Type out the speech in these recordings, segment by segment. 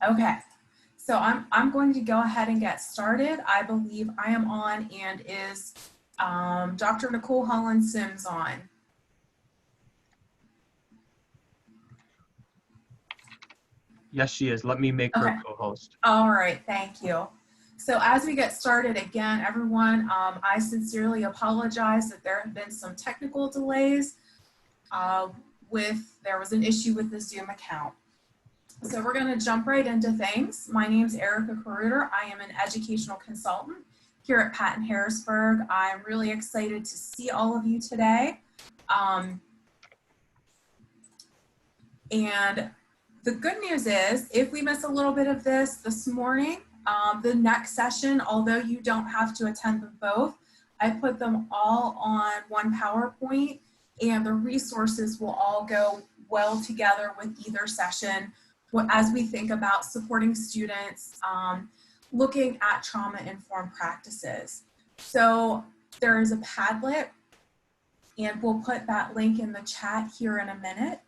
Okay, so I'm going to go ahead and get started. I believe I am on, and is Dr. Nicole Holland-Sims on? Yes, she is. Let me make her Okay. co-host. All right, thank you. So as we get started, again, everyone, I sincerely apologize that there have been some technical delays there was an issue with the Zoom account. So we're going to jump right into things. My name is Erica Kaurudar. I am an educational consultant here at Patton Harrisburg. I'm really excited to see all of you today. And the good news is, if we miss a little bit of this morning, the next session, although you don't have to attend them both, I put them all on one PowerPoint, and the resources will all go well together with either session as we think about supporting students looking at trauma-informed practices. So there is a Padlet, and we'll put that link in the chat here in a minute.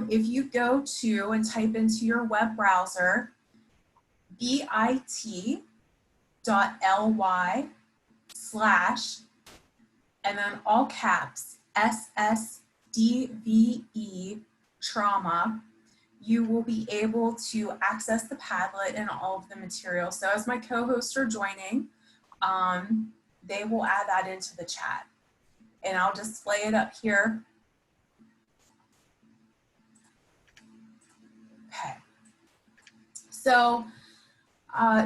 If you go to and type into your web browser, bit.ly/ and then all caps SSDVE trauma, you will be able to access the Padlet and all of the materials. So as my co-hosts are joining, they will add that into the chat, and I'll display it up here. Okay. So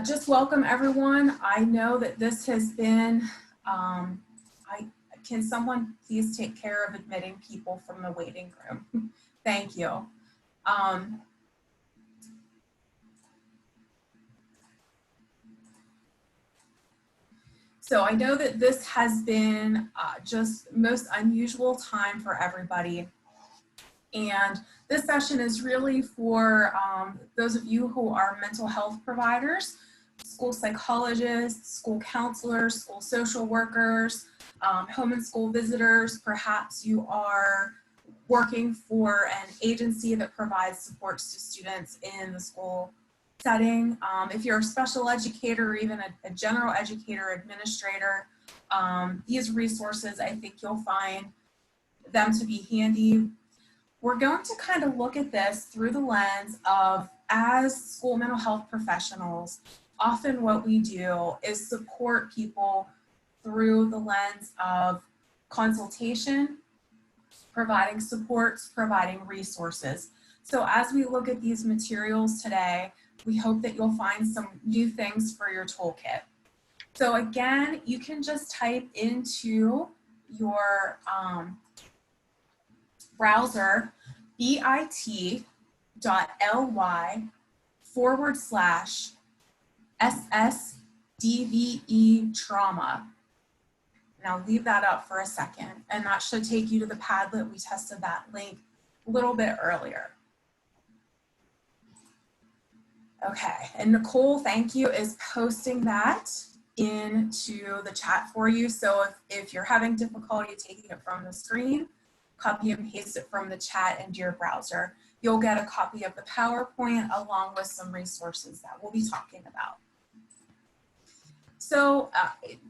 just welcome everyone. I know that this has been, can someone please take care of admitting people from the waiting room? Thank you. So I know that this has been just most unusual time for everybody. And this session is really for those of you who are mental health providers, school psychologists, school counselors, school social workers, home and school visitors. Perhaps you are working for an agency that provides supports to students in the school setting. If you're a special educator or even a general educator administrator, these resources, I think you'll find them to be handy. We're going to kind of look at this through the lens of, as school mental health professionals, often what we do is support people through the lens of consultation, providing supports, providing resources. So as we look at these materials today, we hope that you'll find some new things for your toolkit. So again, you can just type into your browser bit.ly/SSDVE trauma. Now leave that up for a second, and that should take you to the Padlet. We tested that link a little bit earlier. Okay, and Nicole, thank you, is posting that into the chat for you. So if you're having difficulty taking it from the screen, copy and paste it from the chat into your browser. You'll get a copy of the PowerPoint along with some resources that we'll be talking about. So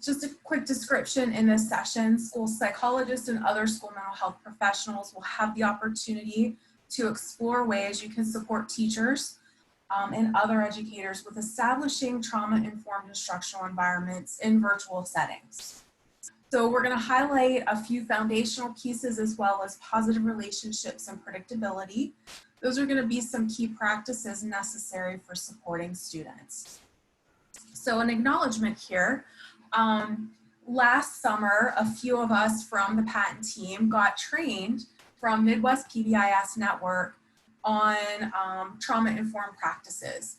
just a quick description in this session: school psychologists and other school mental health professionals will have the opportunity to explore ways you can support teachers and other educators with establishing trauma-informed instructional environments in virtual settings. So we're going to highlight a few foundational pieces, as well as positive relationships and predictability. Those are going to be some key practices necessary for supporting students. So an acknowledgement here. Last summer, a few of us from the Patton team got trained from Midwest PBIS Network on trauma-informed practices.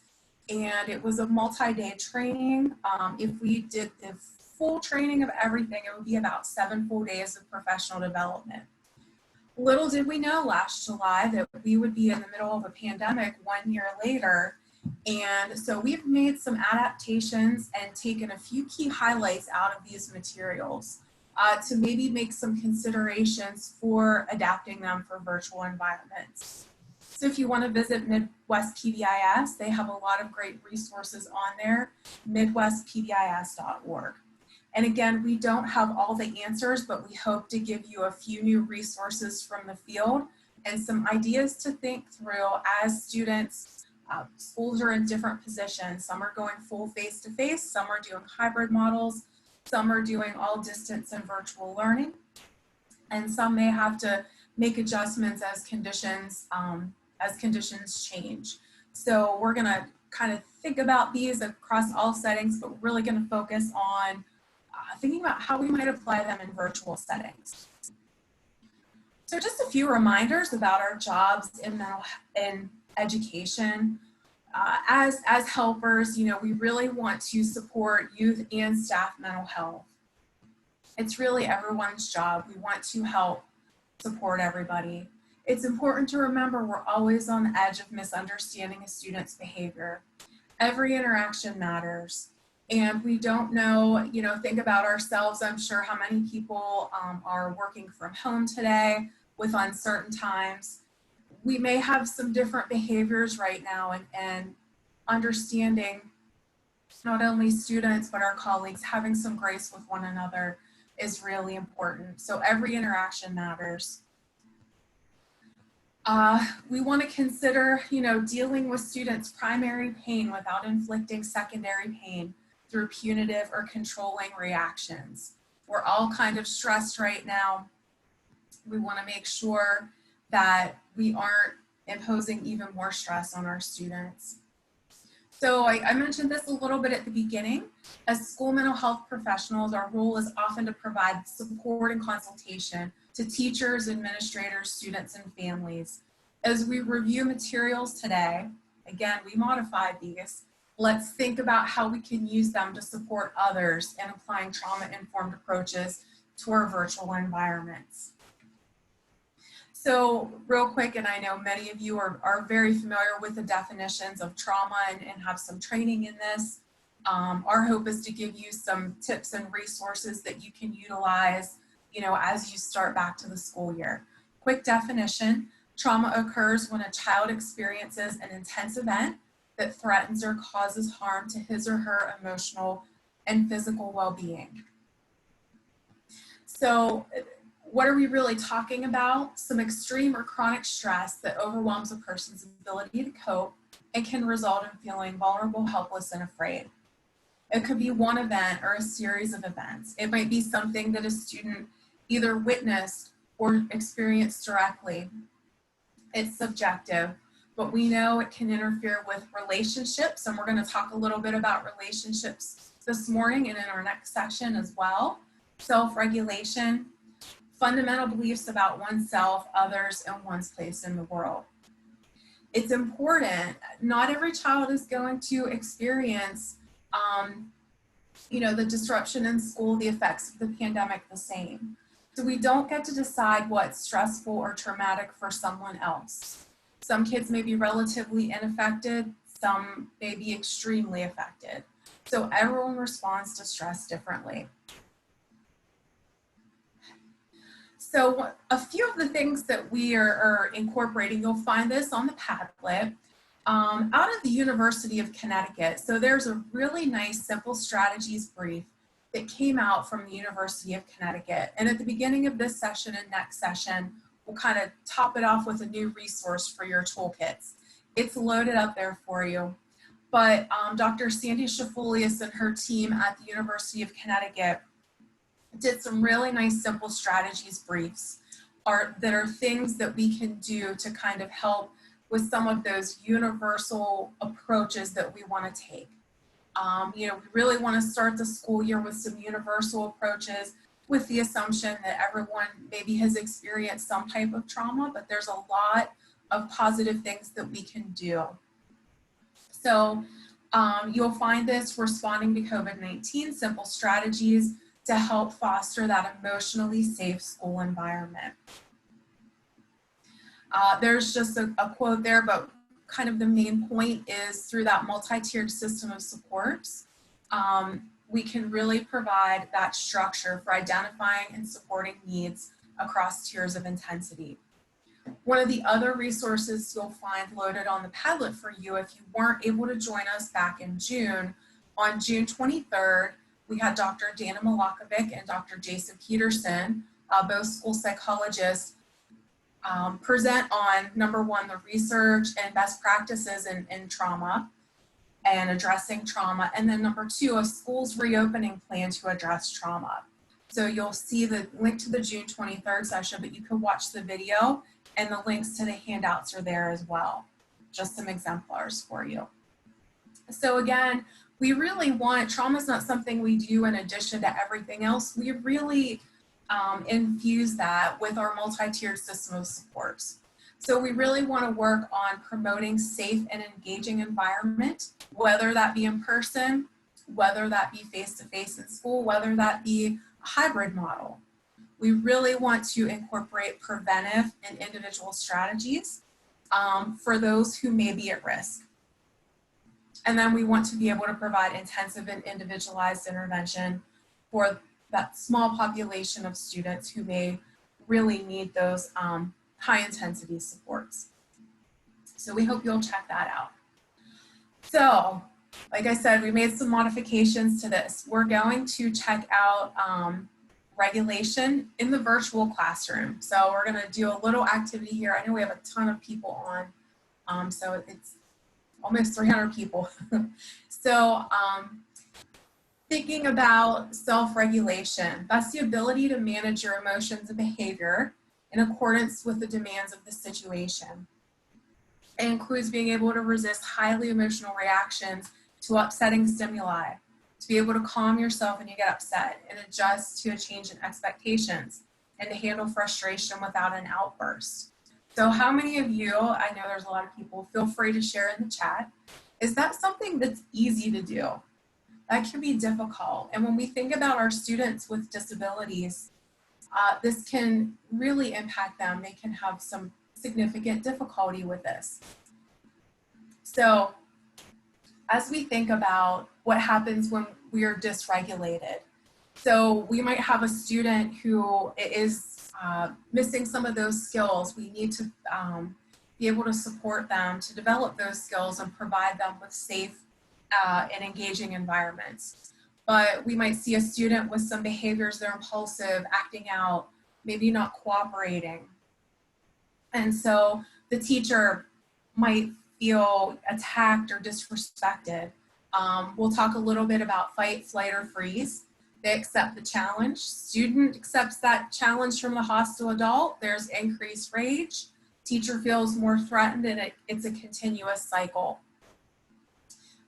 And it was a multi-day training. If we did the full training of everything, it would be about 7 full days of professional development. Little did we know last July that we would be in the middle of a pandemic 1 year later. And so we've made some adaptations and taken a few key highlights out of these materials to maybe make some considerations for adapting them for virtual environments. So if you want to visit Midwest PBIS, they have a lot of great resources on there, midwestpbis.org. And again, we don't have all the answers, but we hope to give you a few new resources from the field and some ideas to think through as students. Schools are in different positions. Some are going full face-to-face, some are doing hybrid models, some are doing all distance and virtual learning, and some may have to make adjustments as conditions change. So we're gonna kind of think about these across all settings, but we're really gonna focus on thinking about how we might apply them in virtual settings. So just a few reminders about our jobs in education. As helpers, you know, we really want to support youth and staff mental health. It's really everyone's job. We want to help support everybody. It's important to remember we're always on the edge of misunderstanding a student's behavior. Every interaction matters. And we don't know, you know, think about ourselves. I'm sure how many people are working from home today with uncertain times. We may have some different behaviors right now, and understanding not only students, but our colleagues, having some grace with one another is really important. So every interaction matters. We want to consider, you know, dealing with students' primary pain without inflicting secondary pain through punitive or controlling reactions. We're all kind of stressed right now. We want to make sure that we aren't imposing even more stress on our students. So I mentioned this a little bit at the beginning. As school mental health professionals, our role is often to provide support and consultation to teachers, administrators, students, and families. As we review materials today, again, we modified these. Let's think about how we can use them to support others in applying trauma-informed approaches to our virtual environments. So real quick, and I know many of you are very familiar with the definitions of trauma and have some training in this. Our hope is to give you some tips and resources that you can utilize, you know, as you start back to the school year. Quick definition: trauma occurs when a child experiences an intense event that threatens or causes harm to his or her emotional and physical well-being. So what are we really talking about? Some extreme or chronic stress that overwhelms a person's ability to cope and can result in feeling vulnerable, helpless, and afraid. It could be one event or a series of events. It might be something that a student either witnessed or experienced directly. It's subjective, but we know it can interfere with relationships, and we're going to talk a little bit about relationships this morning and in our next section as well. Self-regulation, fundamental beliefs about oneself, others, and one's place in the world. It's important. Not every child is going to experience, you know, the disruption in school, the effects of the pandemic the same. So we don't get to decide what's stressful or traumatic for someone else. Some kids may be relatively unaffected, some may be extremely affected. So everyone responds to stress differently. So a few of the things that we are incorporating, you'll find this on the Padlet, out of the University of Connecticut. So there's a really nice simple strategies brief that came out from the University of Connecticut. And at the beginning of this session and next session, we'll kind of top it off with a new resource for your toolkits. It's loaded up there for you. But Dr. Sandy Shafoulias and her team at the University of Connecticut did some really nice simple strategies briefs that are things that we can do to kind of help with some of those universal approaches that we want to take. You know, we really want to start the school year with some universal approaches with the assumption that everyone maybe has experienced some type of trauma, but there's a lot of positive things that we can do. So you'll find this responding to COVID-19, simple strategies to help foster that emotionally safe school environment. There's just a quote there, but kind of the main point is through that multi-tiered system of supports, we can really provide that structure for identifying and supporting needs across tiers of intensity. One of the other resources you'll find loaded on the Padlet for you if you weren't able to join us back in June, on June 23rd, we had Dr. Dana Milakovic and Dr. Jason Peterson, both school psychologists, present on number one, the research and best practices in trauma and addressing trauma, and then number two, a school's reopening plan to address trauma. So you'll see the link to the June 23rd session, but you can watch the video and the links to the handouts are there as well. Just some exemplars for you. So again, we really want, trauma is not something we do in addition to everything else. We really infuse that with our multi-tiered system of supports. So we really want to work on promoting safe and engaging environment, whether that be in person, whether that be face-to-face in school, whether that be a hybrid model. We really want to incorporate preventive and individual strategies for those who may be at risk. And then we want to be able to provide intensive and individualized intervention for that small population of students who may really need those high intensity supports. So we hope you'll check that out. So, like I said, we made some modifications to this. We're going to check out regulation in the virtual classroom. So we're gonna do a little activity here. I know we have a ton of people on, so it's almost 300 people. So thinking about self-regulation, that's the ability to manage your emotions and behavior in accordance with the demands of the situation. It includes being able to resist highly emotional reactions to upsetting stimuli, to be able to calm yourself when you get upset and adjust to a change in expectations, and to handle frustration without an outburst. So how many of you, I know there's a lot of people, feel free to share in the chat, is that something that's easy to do? That can be difficult. And when we think about our students with disabilities, this can really impact them. They can have some significant difficulty with this. So as we think about what happens when we are dysregulated, so we might have a student who is missing some of those skills. We need to be able to support them to develop those skills and provide them with safe and engaging environments. But we might see a student with some behaviors, they're impulsive, acting out, maybe not cooperating. And so the teacher might feel attacked or disrespected. We'll talk a little bit about fight, flight, or freeze. They accept the challenge. Student accepts that challenge from the hostile adult. There's increased rage. Teacher feels more threatened, and it's a continuous cycle.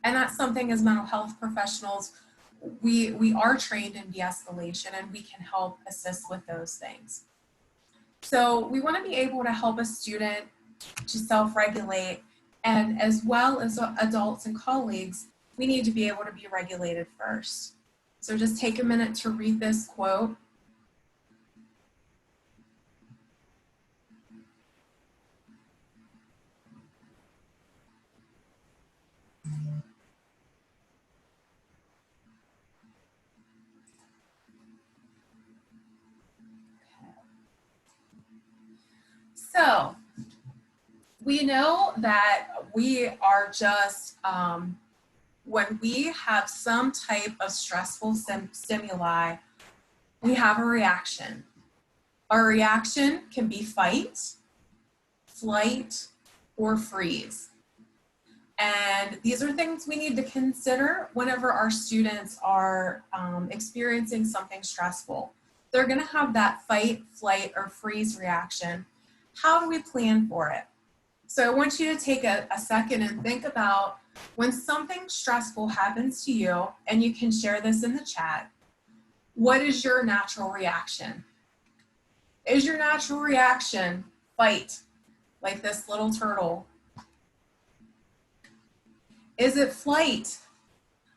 And that's something as mental health professionals, we are trained in de-escalation, and we can help assist with those things. So we want to be able to help a student to self-regulate, and as well as adults and colleagues, we need to be able to be regulated first. So just take a minute to read this quote. So we know that we are just, when we have some type of stressful stimuli, we have a reaction. Our reaction can be fight, flight, or freeze. And these are things we need to consider whenever our students are experiencing something stressful. They're gonna have that fight, flight, or freeze reaction. How do we plan for it? So I want you to take a second and think about when something stressful happens to you, and you can share this in the chat, what is your natural reaction? Is your natural reaction fight, like this little turtle? Is it flight,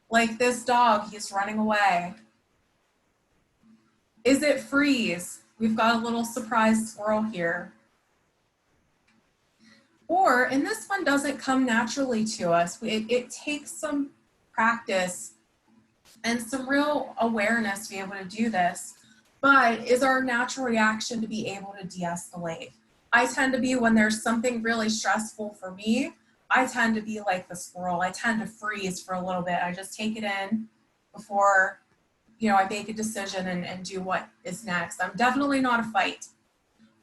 like this dog, he's running away? Is it freeze? We've got a little surprise squirrel here. Or, and this one doesn't come naturally to us, it takes some practice and some real awareness to be able to do this, but is our natural reaction to be able to de-escalate. I tend to be, when there's something really stressful for me, I tend to be like the squirrel. I tend to freeze for a little bit. I just take it in before, I make a decision and do what is next. I'm definitely not a fight,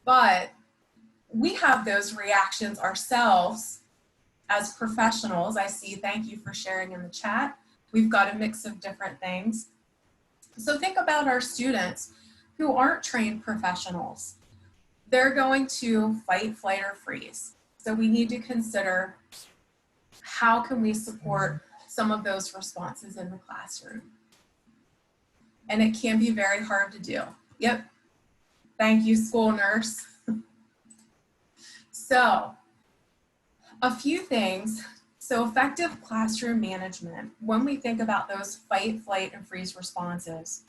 but we have those reactions ourselves as professionals. I see, thank you for sharing in the chat. We've got a mix of different things. So think about our students who aren't trained professionals. They're going to fight, flight, or freeze. So we need to consider, how can we support some of those responses in the classroom? And it can be very hard to do. Yep. Thank you, school nurse. So a few things. So effective classroom management, when we think about those fight, flight, and freeze responses,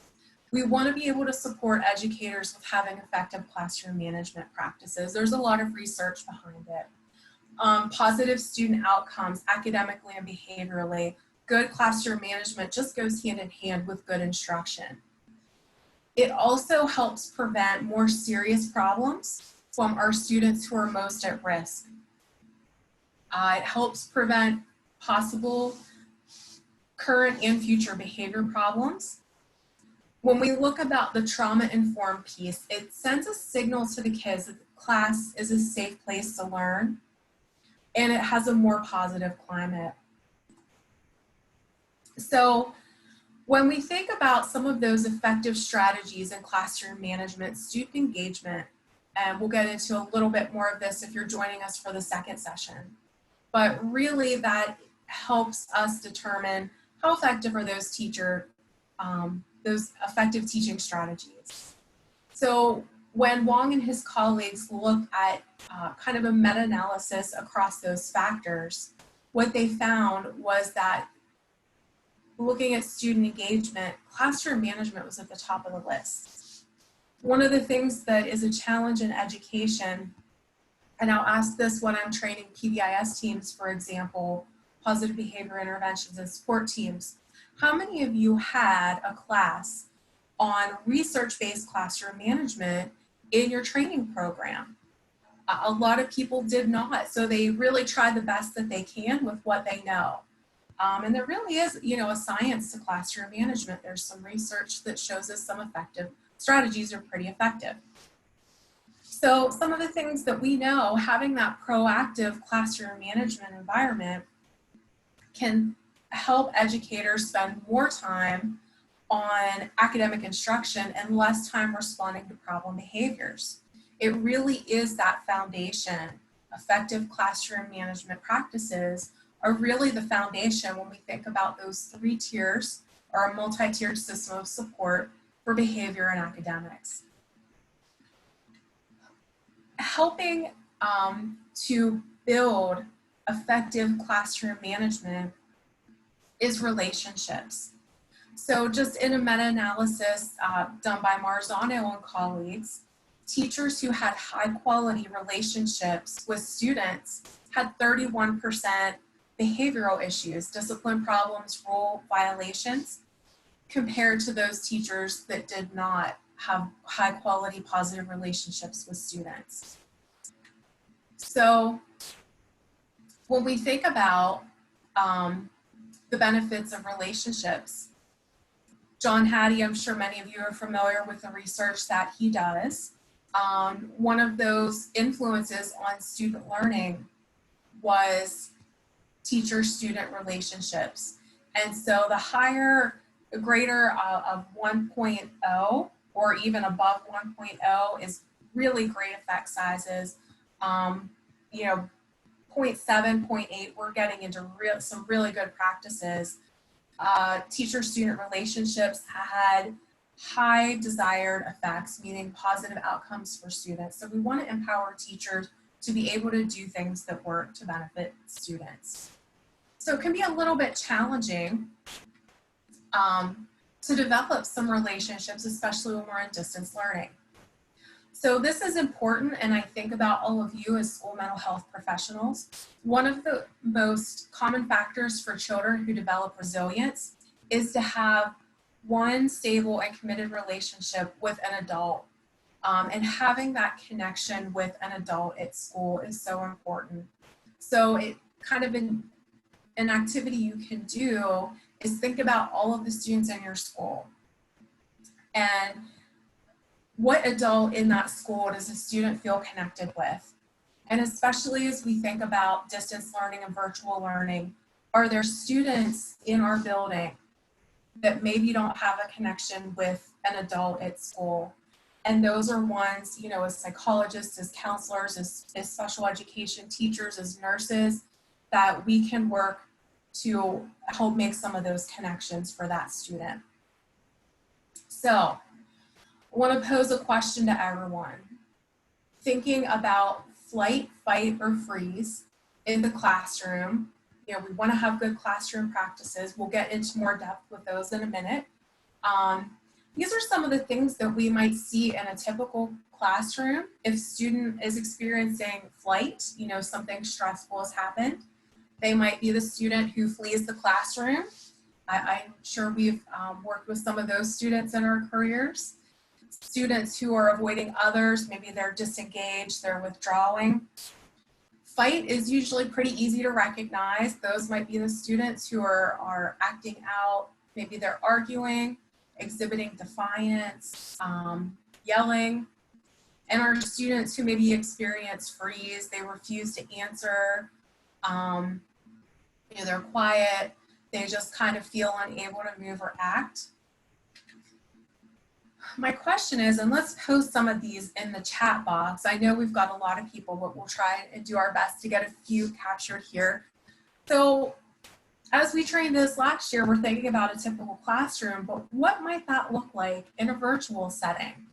we want to be able to support educators with having effective classroom management practices. There's a lot of research behind it. Positive student outcomes, academically and behaviorally. Good classroom management just goes hand in hand with good instruction. It also helps prevent more serious problems from our students who are most at risk. It helps prevent possible current and future behavior problems. When we look about the trauma-informed piece, it sends a signal to the kids that the class is a safe place to learn, and it has a more positive climate. So when we think about some of those effective strategies in classroom management, student engagement, and we'll get into a little bit more of this if you're joining us for the second session, but really that helps us determine how effective are those effective teaching strategies. So when Wong and his colleagues looked at kind of a meta-analysis across those factors, what they found was that looking at student engagement, classroom management was at the top of the list. One of the things that is a challenge in education, and I'll ask this when I'm training PBIS teams, for example, positive behavior interventions and support teams, how many of you had a class on research-based classroom management in your training program? A lot of people did not, so they really try the best that they can with what they know. And there really is, a science to classroom management. There's some research that shows us some effective strategies are pretty effective. So some of the things that we know, having that proactive classroom management environment can help educators spend more time on academic instruction and less time responding to problem behaviors. It really is that foundation. Effective classroom management practices are really the foundation when we think about those 3 tiers or a multi-tiered system of support for behavior and academics. Helping to build effective classroom management is relationships. So just in a meta-analysis done by Marzano and colleagues, teachers who had high quality relationships with students had 31% behavioral issues, discipline problems, rule violations, compared to those teachers that did not have high quality positive relationships with students. So when we think about the benefits of relationships, John Hattie, I'm sure many of you are familiar with the research that he does. One of those influences on student learning was teacher-student relationships. And so the greater of 1.0 or even above 1.0 is really great effect sizes. 0.7, 0.8, we're getting into some really good practices. Teacher-student relationships had high desired effects, meaning positive outcomes for students. So we want to empower teachers to be able to do things that work to benefit students. So it can be a little bit challenging to develop some relationships, especially when we're in distance learning. So this is important, and I think about all of you as school mental health professionals. One of the most common factors for children who develop resilience is to have one stable and committed relationship with an adult And having that connection with an adult at school is so important. So it kind of an activity you can do is think about all of the students in your school and what adult in that school does a student feel connected with? And especially as we think about distance learning and virtual learning, are there students in our building that maybe don't have a connection with an adult at school? And those are ones, you know, as psychologists, as counselors, as special education teachers, as nurses, that we can work to help make some of those connections for that student. So I want to pose a question to everyone. Thinking about flight, fight, or freeze in the classroom. You know, we want to have good classroom practices. We'll get into more depth with those in a minute. These are some of the things that we might see in a typical classroom. If student is experiencing flight, you know, something stressful has happened, they might be the student who flees the classroom. I'm sure we've worked with some of those students in our careers. Students who are avoiding others, maybe they're disengaged, they're withdrawing. Fight is usually pretty easy to recognize. Those might be the students who are acting out, maybe they're arguing, exhibiting defiance, yelling. And our students who maybe experience freeze, they refuse to answer, you know, they're quiet, they just kind of feel unable to move or act. My question is, and let's post some of these in the chat box. I know we've got a lot of people, but we'll try and do our best to get a few captured here. So as we trained this last year, we're thinking about a typical classroom, but what might that look like in a virtual setting?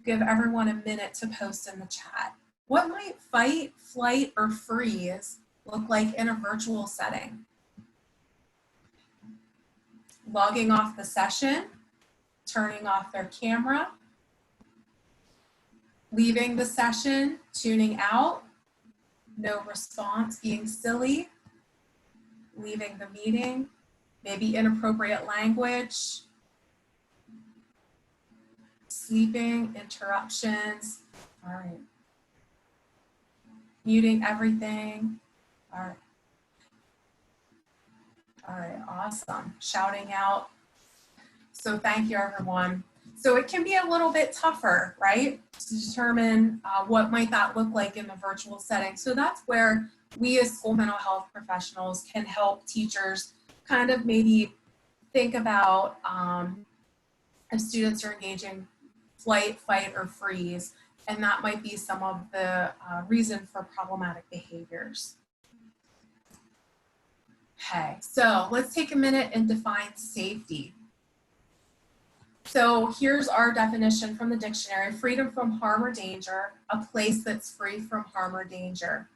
Give everyone a minute to post in the chat. What might fight, flight, or freeze look like in a virtual setting? Logging off the session, turning off their camera, leaving the session, tuning out, no response, being silly, leaving the meeting, maybe inappropriate language, sleeping, interruptions, all right. Muting everything, all right. All right, awesome. Shouting out. So thank you, everyone. So it can be a little bit tougher, right, to determine what might that look like in the virtual setting. So that's where we as school mental health professionals can help teachers kind of maybe think about if students are engaging flight, fight, or freeze, and that might be some of the reason for problematic behaviors. Okay, so let's take a minute and define safety. So here's our definition from the dictionary: freedom from harm or danger, a place that's free from harm or danger.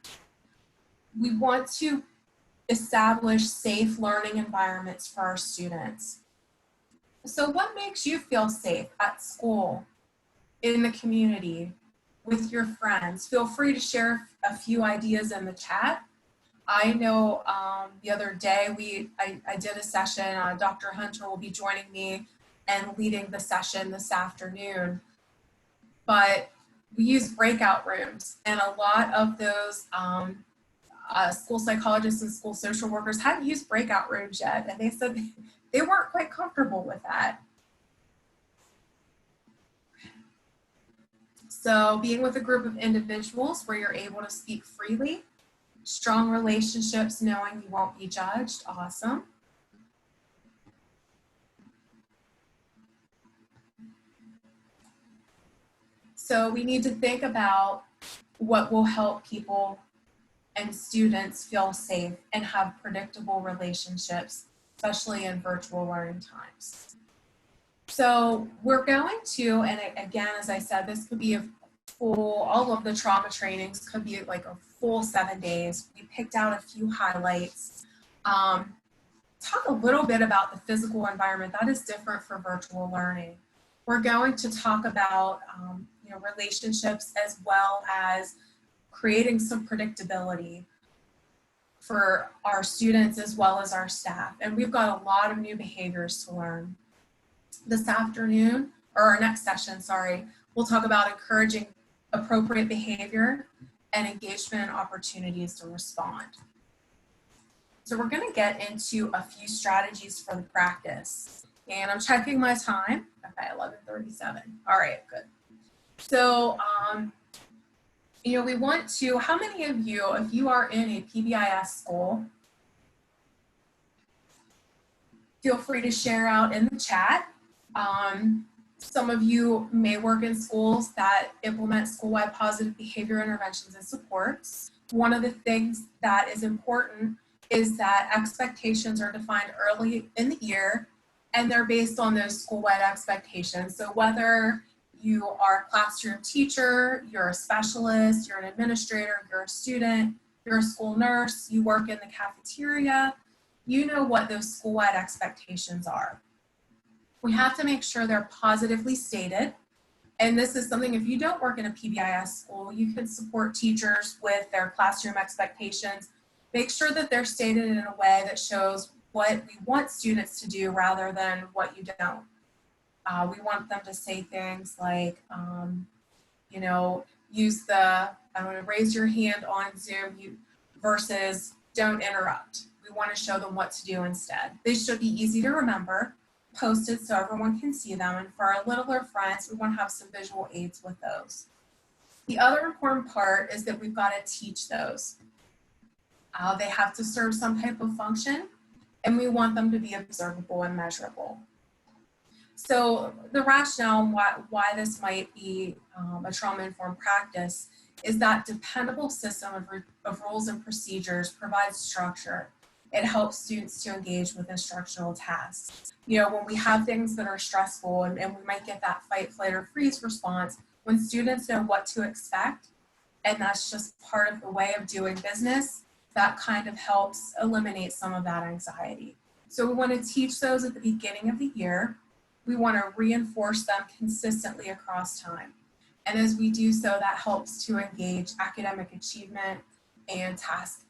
We want to establish safe learning environments for our students. So what makes you feel safe at school, in the community, with your friends? Feel free to share a few ideas in the chat. I know the other day I did a session, Dr. Hunter will be joining me and leading the session this afternoon, but we use breakout rooms, and a lot of those school psychologists and school social workers hadn't used breakout rooms yet, and they said they weren't quite comfortable with that. So being with a group of individuals where you're able to speak freely, strong relationships, knowing you won't be judged, awesome. So we need to think about what will help people and students feel safe and have predictable relationships, especially in virtual learning times. So we're going to, and again, as I said, this could be a full, all of the trauma trainings could be like a full 7 days. We picked out a few highlights. Talk a little bit about the physical environment that is different for virtual learning. We're going to talk about you know, relationships, as well as creating some predictability for our students as well as our staff. And we've got a lot of new behaviors to learn. This afternoon, or our next session, sorry, We'll talk about encouraging appropriate behavior and engagement and opportunities to respond. So we're going to get into a few strategies for the practice. And I'm checking my time. Okay, 11:37. All right, good. So, we want to, how many of you, if you are in a PBIS school, feel free to share out in the chat. Some of you may work in schools that implement school-wide positive behavior interventions and supports. One of the things that is important is that expectations are defined early in the year, and they're based on those school-wide expectations. So whether you are a classroom teacher, you're a specialist, you're an administrator, you're a student, you're a school nurse, you work in the cafeteria, you know what those school-wide expectations are. We have to make sure they're positively stated. And this is something, if you don't work in a PBIS school, you can support teachers with their classroom expectations. Make sure that they're stated in a way that shows what we want students to do rather than what you don't. We want them to say things like, use the, raise your hand on Zoom versus don't interrupt. We want to show them what to do instead. They should be easy to remember, posted so everyone can see them. And for our littler friends, we want to have some visual aids with those. The other important part is that we've got to teach those. They have to serve some type of function, and we want them to be observable and measurable. So the rationale why this might be a trauma-informed practice is that dependable system of rules and procedures provides structure. It helps students to engage with instructional tasks. When we have things that are stressful and we might get that fight, flight, or freeze response, when students know what to expect, and that's just part of the way of doing business, that kind of helps eliminate some of that anxiety. So we want to teach those at the beginning of the year. We want to reinforce them consistently across time. And as we do so, that helps to engage academic achievement and task.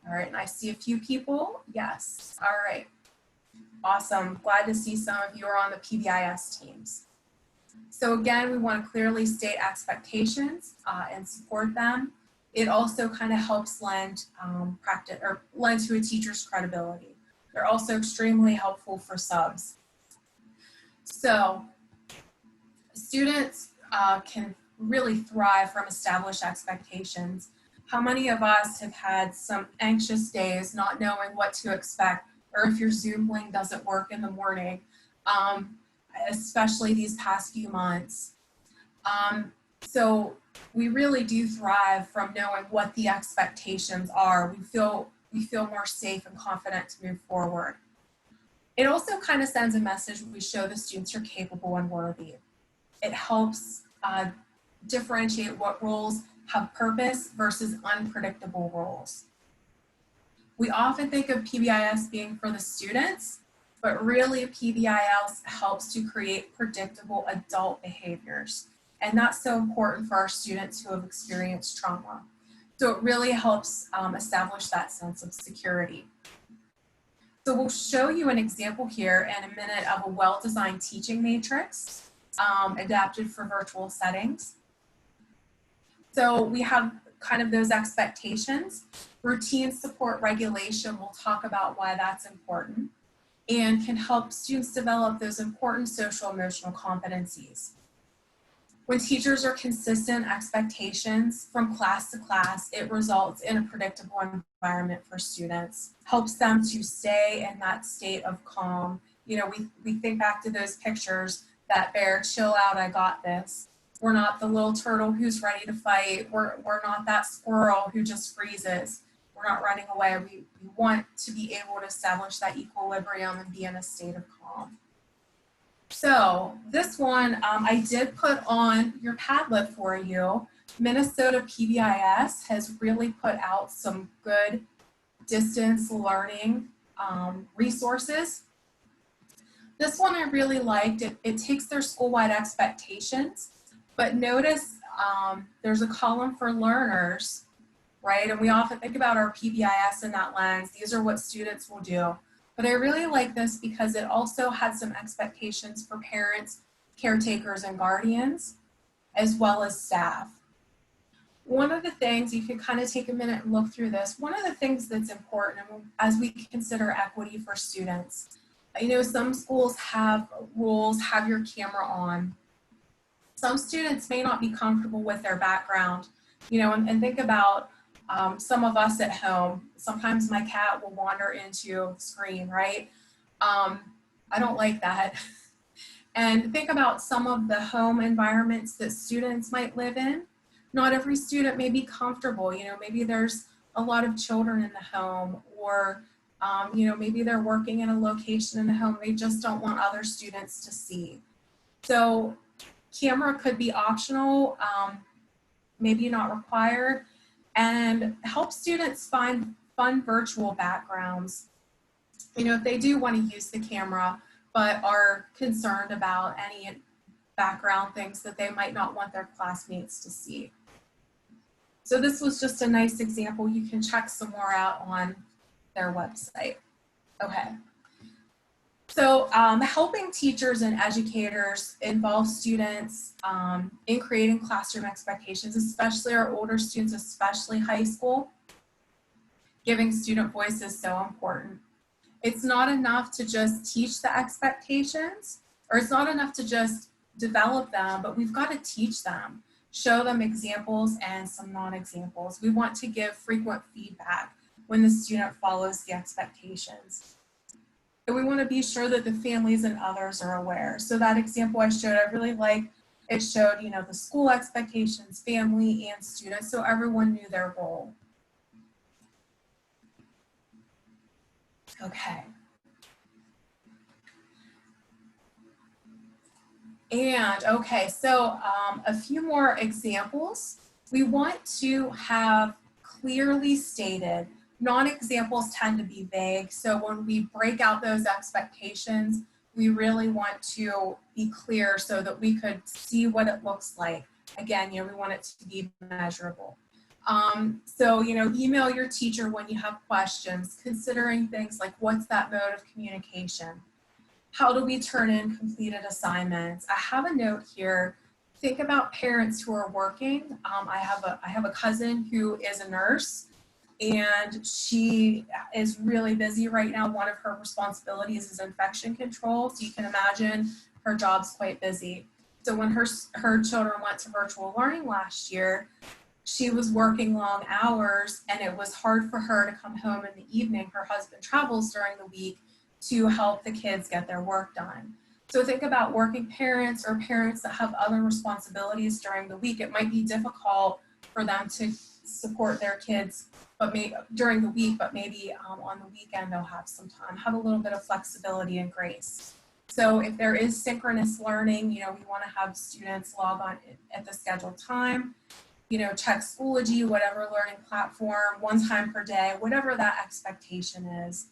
All right, and I see a few people. Yes, all right. Awesome, glad to see some of you are on the PBIS teams. So again, we want to clearly state expectations and support them. It also kind of helps lend to a teacher's credibility. They're also extremely helpful for subs. So students can really thrive from established expectations. How many of us have had some anxious days not knowing what to expect, or if your Zoom link doesn't work in the morning, especially these past few months? So we really do thrive from knowing what the expectations are. We feel more safe and confident to move forward. It also kind of sends a message when we show the students are capable and worthy. It helps differentiate what roles have purpose versus unpredictable roles. We often think of PBIS being for the students, but really PBIS helps to create predictable adult behaviors. And that's so important for our students who have experienced trauma. So it really helps establish that sense of security. So we'll show you an example here in a minute of a well-designed teaching matrix adapted for virtual settings. So we have kind of those expectations. Routine support regulation, we'll talk about why that's important, and can help students develop those important social emotional competencies. When teachers are consistent expectations from class to class, it results in a predictable environment for students, helps them to stay in that state of calm. We think back to those pictures, that bear, chill out, I got this. We're not the little turtle who's ready to fight. We're not that squirrel who just freezes. We're not running away. We want to be able to establish that equilibrium and be in a state of calm. So this one, I did put on your Padlet for you. Minnesota PBIS has really put out some good distance learning resources. This one I really liked. It takes their school-wide expectations, but notice there's a column for learners, right? And we often think about our PBIS in that lens. These are what students will do. But I really like this because it also had some expectations for parents, caretakers, and guardians. as well as staff. One of the things, you can kind of take a minute and look through this, one of the things that's important as we consider equity for students, you know, some schools have rules, have your camera on. Some students may not be comfortable with their background, you know, and think about some of us at home. Sometimes my cat will wander into the screen, right? I don't like that. And think about some of the home environments that students might live in. Not every student may be comfortable, you know, maybe there's a lot of children in the home, or you know, maybe they're working in a location in the home they just don't want other students to see. So camera could be optional, maybe not required, and help students find fun virtual backgrounds. You know, if they do want to use the camera, but are concerned about any background things that they might not want their classmates to see. So this was just a nice example. You can check some more out on their website. Okay. So helping teachers and educators involve students in creating classroom expectations, especially our older students, especially high school. Giving student voice is so important. It's not enough to just teach the expectations, or it's not enough to just develop them, but we've got to teach them, show them examples and some non-examples. We want to give frequent feedback when the student follows the expectations. And we want to be sure that the families and others are aware. So that example I showed, I really like, it showed, you know, the school expectations, family and students, so everyone knew their role. Okay. And okay, so a few more examples. We want to have clearly stated, non-examples tend to be vague. So when we break out those expectations, we really want to be clear so that we could see what it looks like. Again, you know, we want it to be measurable. So, you know, email your teacher when you have questions, considering things like what's that mode of communication? How do we turn in completed assignments? I have a note here. Think about parents who are working. I have a cousin who is a nurse, and she is really busy right now. One of her responsibilities is infection control. So you can imagine her job's quite busy. So when her children went to virtual learning last year, she was working long hours, and it was hard for her to come home in the evening. Her husband travels during the week to help the kids get their work done. So think about working parents or parents that have other responsibilities during the week. It might be difficult for them to support their kids during the week, but maybe on the weekend they'll have some time, have a little bit of flexibility and grace. So if there is synchronous learning, you know, we want to have students log on at the scheduled time, you know, check Schoology, whatever learning platform, 1 time per day, whatever that expectation is.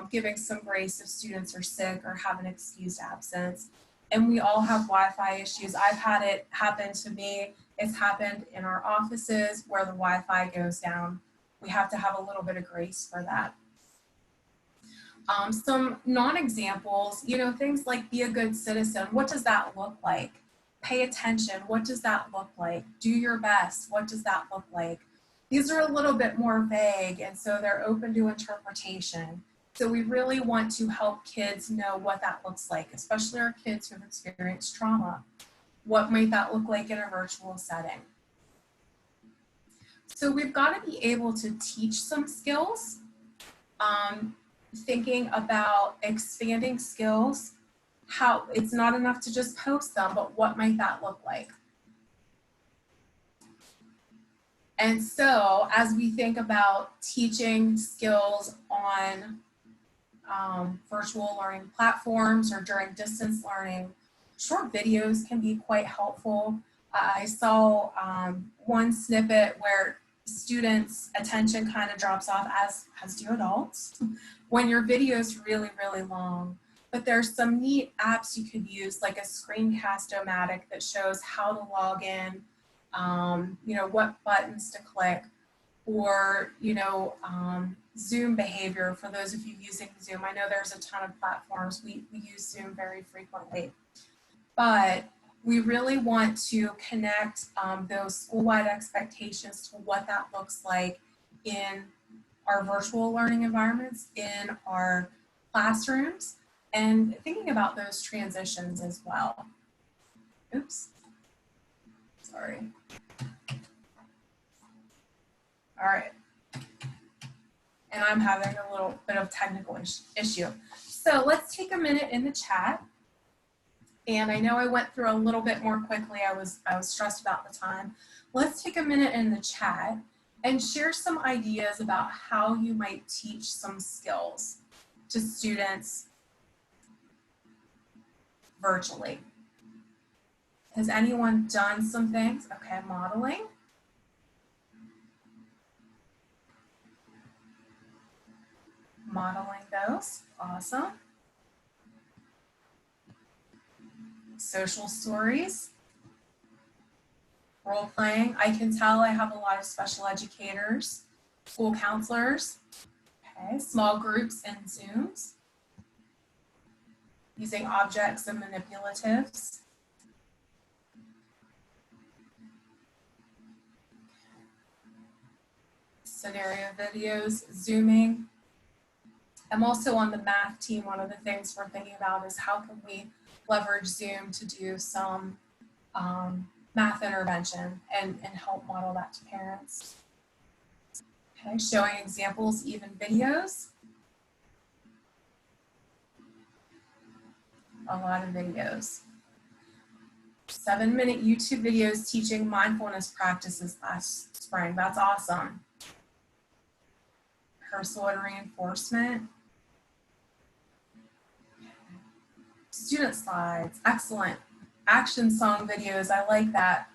Giving some grace if students are sick or have an excused absence. And we all have Wi-Fi issues. I've had it happen to me. It's happened in our offices where the Wi-Fi goes down. We have to have a little bit of grace for that. Some non-examples, you know, things like be a good citizen. What does that look like? Pay attention. What does that look like? Do your best. What does that look like? These are a little bit more vague, and so they're open to interpretation. So we really want to help kids know what that looks like, especially our kids who have experienced trauma. What might that look like in a virtual setting? So we've got to be able to teach some skills, thinking about expanding skills, how it's not enough to just post them, but what might that look like? And so as we think about teaching skills on virtual learning platforms or during distance learning, short videos can be quite helpful. I saw one snippet where students' attention kind of drops off, as do adults, when your video is really, really long. But there's some neat apps you could use, like a screencast-o-matic that shows how to log in, you know, what buttons to click, or, you know, Zoom behavior for those of you using Zoom. I know there's a ton of platforms. We use Zoom very frequently. But we really want to connect those school-wide expectations to what that looks like in our virtual learning environments, in our classrooms, and thinking about those transitions as well. Oops, sorry. All right. And I'm having a little bit of technical issue. So let's take a minute in the chat. And I know I went through a little bit more quickly. I was stressed about the time. Let's take a minute in the chat and share some ideas about how you might teach some skills to students virtually. Has anyone done some things? Okay, modeling. Modeling those, awesome. Social stories. Role playing. I can tell I have a lot of special educators, school counselors, okay, small groups and Zooms. Using objects and manipulatives. Scenario videos, Zooming. I'm also on the math team. One of the things we're thinking about is how can we leverage Zoom to do some math intervention and help model that to parents. Okay, showing examples, even videos. A lot of videos. 7-minute YouTube videos teaching mindfulness practices last spring. That's awesome. Rehearsal and reinforcement. Student slides, excellent. Action song videos, I like that.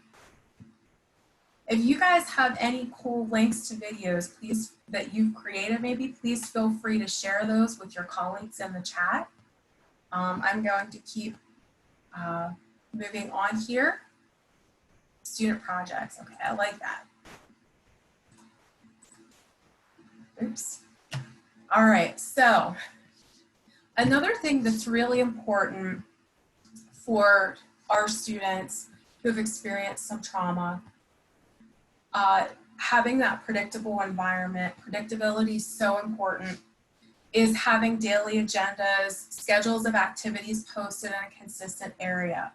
If you guys have any cool links to videos, please, that you've created maybe, please feel free to share those with your colleagues in the chat. I'm going to keep moving on here. Student projects, okay, I like that. Oops. All right, so another thing that's really important for our students who've experienced some trauma, having that predictable environment, predictability is so important, is having daily agendas, schedules of activities posted in a consistent area.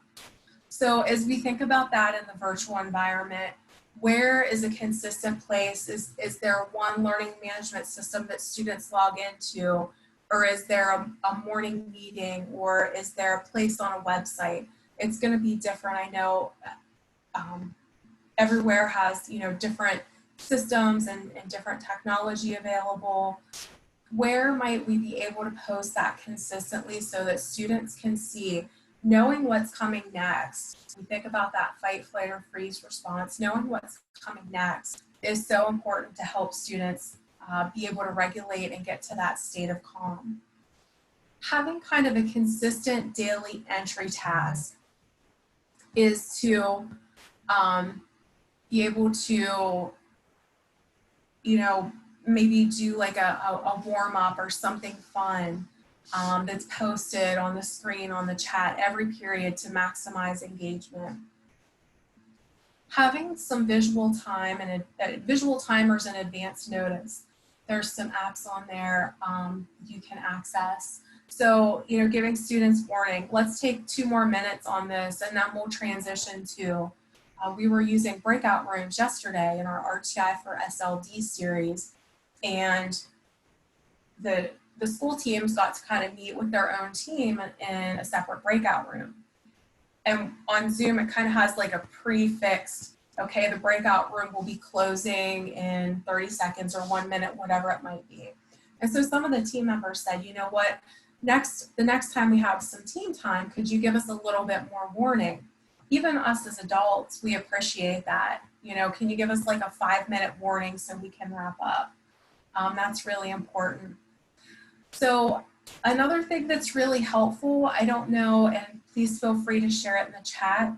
So as we think about that in the virtual environment, where is a consistent place? Is there one learning management system that students log into? Or is there a morning meeting? Or is there a place on a website? It's going to be different. I know everywhere has, you know, different systems and different technology available. Where might we be able to post that consistently so that students can see, knowing what's coming next? We think about that fight, flight, or freeze response. Knowing what's coming next is so important to help students be able to regulate and get to that state of calm. Having kind of a consistent daily entry task is to be able to, you know, maybe do like a warm up or something fun that's posted on the screen, on the chat every period to maximize engagement. Having some visual time and visual timers and advanced notice. There's some apps on there you can access. So, you know, giving students warning. Let's take 2 more minutes on this and then we'll transition to, we were using breakout rooms yesterday in our RTI for SLD series, and the school teams got to kind of meet with their own team in a separate breakout room. And on Zoom, it kind of has like a prefixed, okay, the breakout room will be closing in 30 seconds or 1 minute, whatever it might be. And so some of the team members said, you know what, the next time we have some team time, could you give us a little bit more warning? Even us as adults, we appreciate that. You know, can you give us like a 5-minute warning so we can wrap up? That's really important. So another thing that's really helpful, I don't know, and please feel free to share it in the chat,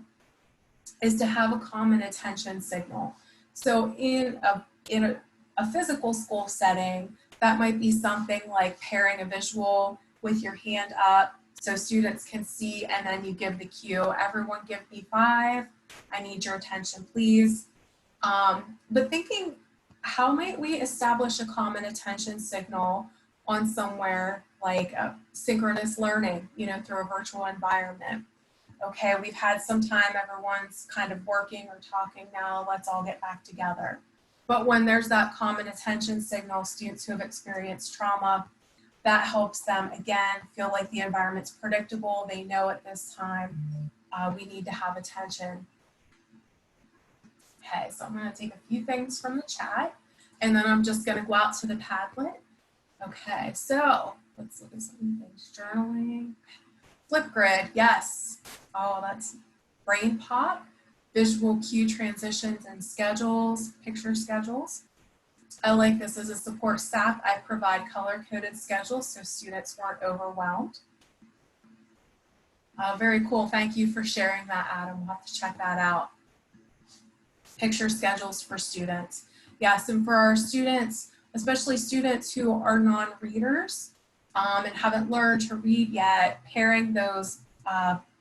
is to have a common attention signal. So in a physical school setting, that might be something like pairing a visual with your hand up So students can see, and then you give the cue, everyone give me 5. I need your attention, please. But thinking, how might we establish a common attention signal on somewhere like synchronous learning, through a virtual environment? Okay, we've had some time, everyone's kind of working or talking now, let's all get back together. But when there's that common attention signal, students who have experienced trauma, that helps them, again, feel like the environment's predictable. They know at this time we need to have attention. Okay, so I'm going to take a few things from the chat, and then I'm just going to go out to the Padlet. Okay, so let's look at some things. Journaling. Flipgrid, yes. Oh, that's brain pop. Visual cue transitions and schedules, picture schedules. I like this as a support staff. I provide color-coded schedules so students weren't overwhelmed. Very cool. Thank you for sharing that, Adam. We'll have to check that out. Picture schedules for students. Yes, and for our students, especially students who are non-readers and haven't learned to read yet, pairing those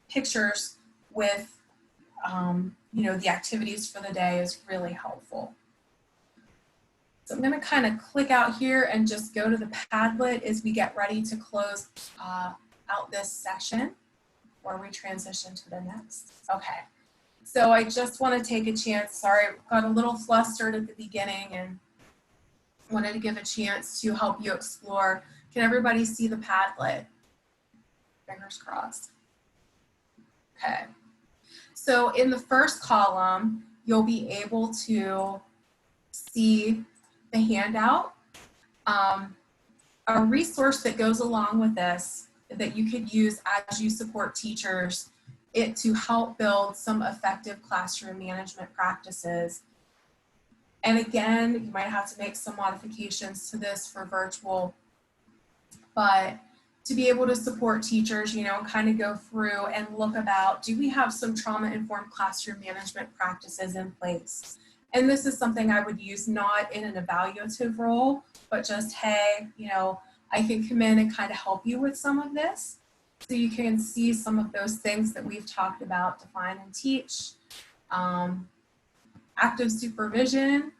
pictures with the activities for the day is really helpful. So I'm going to kind of click out here and just go to the Padlet as we get ready to close out this session before we transition to the next. Okay, so I just want to take a chance. Sorry, got a little flustered at the beginning and wanted to give a chance to help you explore. Can everybody see the Padlet? Fingers crossed. Okay, so in the first column, you'll be able to see the handout. A resource that goes along with this that you could use as you support teachers to help build some effective classroom management practices. And again, you might have to make some modifications to this for virtual, but to be able to support teachers, kind of go through and look about, do we have some trauma-informed classroom management practices in place? And this is something I would use not in an evaluative role, but just, hey, I can come in and kind of help you with some of this. So you can see some of those things that we've talked about, define and teach, active supervision.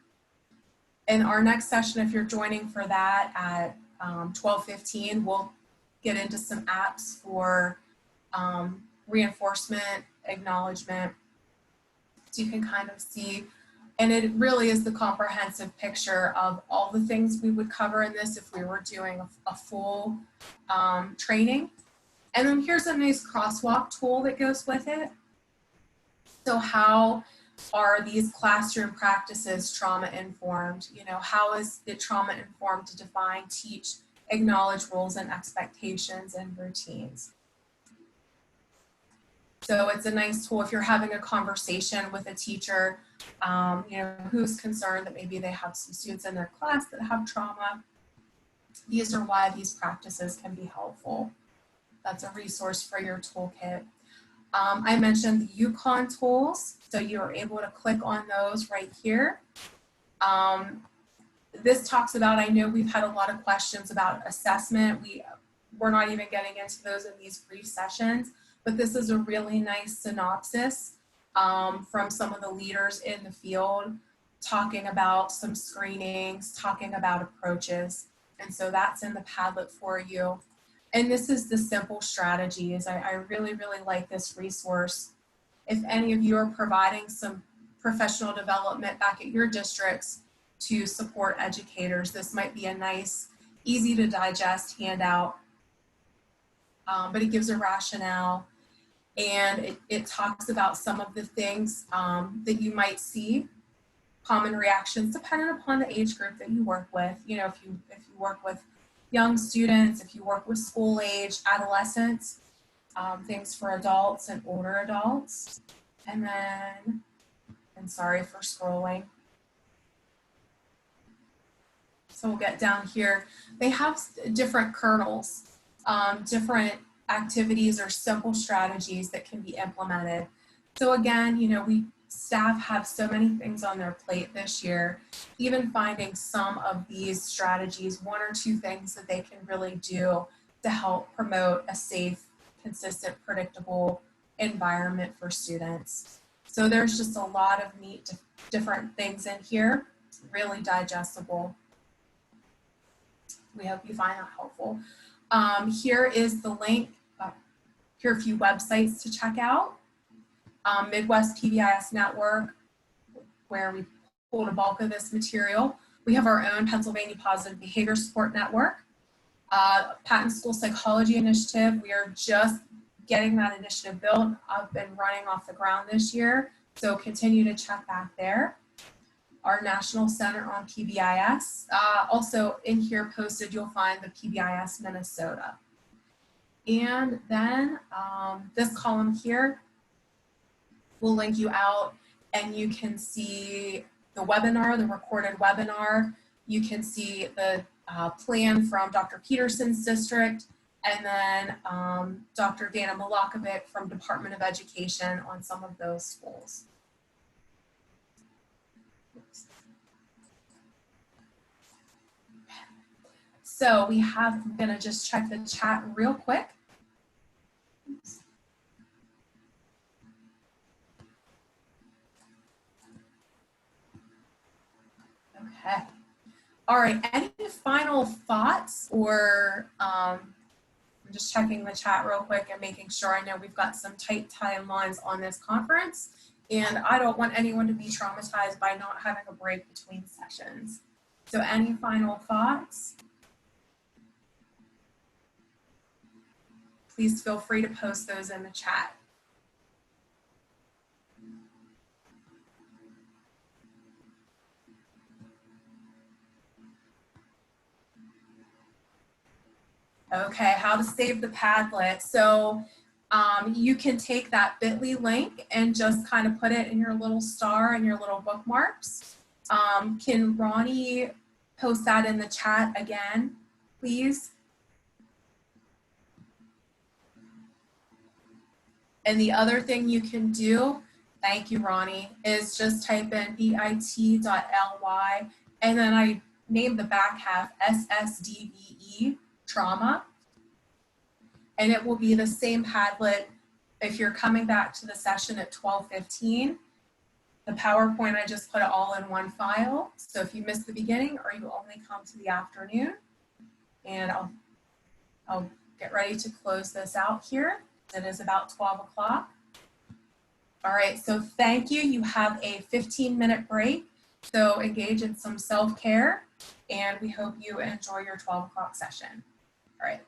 In our next session, if you're joining for that at 12:15, we'll get into some apps for reinforcement, acknowledgement. So you can kind of see, and it really is the comprehensive picture of all the things we would cover in this if we were doing a full training. And then here's a nice crosswalk tool that goes with it. So how are these classroom practices trauma informed? How is it trauma informed to define, teach, acknowledge roles and expectations and routines? So it's a nice tool if you're having a conversation with a teacher, who's concerned that maybe they have some students in their class that have trauma. These are why these practices can be helpful. That's a resource for your toolkit. I mentioned the Yukon tools, so you're able to click on those right here. This talks about, I know we've had a lot of questions about assessment. We're not even getting into those in these brief sessions, but this is a really nice synopsis from some of the leaders in the field, talking about some screenings, talking about approaches. And so that's in the Padlet for you. And this is the simple strategies. I really, really like this resource. If any of you are providing some professional development back at your districts to support educators, this might be a nice, easy to digest handout, but it gives a rationale, and it talks about some of the things that you might see, common reactions depending upon the age group that you work with. If you work with young students, if you work with school age, adolescents, things for adults and older adults. And then, and sorry for scrolling. So we'll get down here. They have different kernels, different activities or simple strategies that can be implemented. So again, staff have so many things on their plate this year. Even finding some of these strategies, 1 or 2 things that they can really do to help promote a safe consistent, predictable environment for students. So there's just a lot of neat different things in here, really digestible. We hope you find that helpful. Here is the link. Here are a few websites to check out. Midwest PBIS Network, where we pulled a bulk of this material. We have our own Pennsylvania Positive Behavior Support Network. Patent School Psychology Initiative, we are just getting that initiative built. I've been running off the ground this year, so continue to check back there. Our National Center on PBIS. Also in here posted, you'll find the PBIS Minnesota. And then this column here will link you out, and you can see the webinar, the recorded webinar. You can see the plan from Dr. Peterson's district, and then Dr. Dana Milakovic from Department of Education on some of those schools. So I'm gonna just check the chat real quick. Oops. Okay. All right, any final thoughts, or I'm just checking the chat real quick and making sure. I know we've got some tight timelines on this conference, and I don't want anyone to be traumatized by not having a break between sessions. So any final thoughts? Please feel free to post those in the chat. Okay, how to save the Padlet. So you can take that bit.ly link and just kind of put it in your little star and your little bookmarks. Can Ronnie post that in the chat again, please? And the other thing you can do, thank you, Ronnie, is just type in bit.ly, and then I named the back half SSDVE trauma. And it will be the same Padlet if you're coming back to the session at 12:15. The PowerPoint, I just put it all in one file. So if you miss the beginning or you only come to the afternoon, and I'll get ready to close this out here. It is about 12 o'clock. All right, so thank you. You have a 15-minute break. So engage in some self-care, and we hope you enjoy your 12 o'clock session. All right.